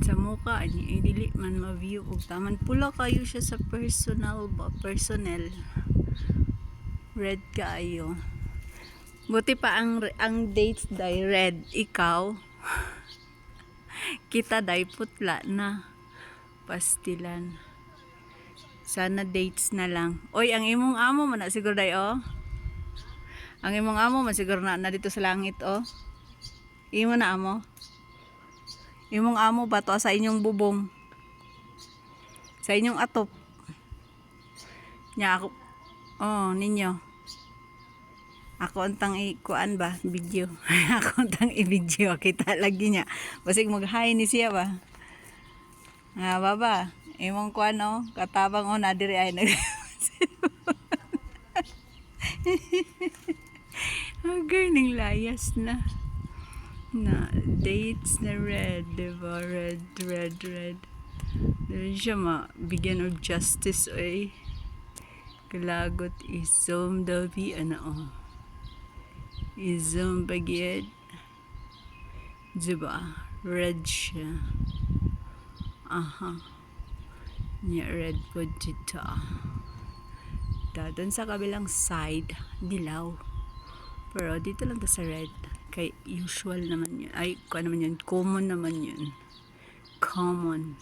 sa mukha ni dili man ma-view ug taman pula kayo siya sa personnel red kayo. Buti pa ang dates day red, ikaw kita day putla na pastilan. Sana dates na lang. Oy, ang imong amo man na siguro day oh. Ang imong amo man siguro na dito sa langit oh. Imo na amo. Imong amo ba to sa inyong bubong? Sa inyong atop. Nya ako. Oh, ninyo. Ako antang ikuan ba video. Ako antang i-video kita lagi niya. Basig mag-hi ni siya ba. Ah, baba. Imong kuan no, katabang on na diri ay nag. Agay ning layas na. Na dates na red, diba? Red. Dili siya bigyan of justice ay. Kalagot isom davi ano oh. Isom bagid. Diba? Red siya. Aha. Nya red po dito. Doon sa kabilang side, dilaw. Pero dito lang to sa red. Kay usual naman yun. Ay, kung naman yun. Common naman yun. Common.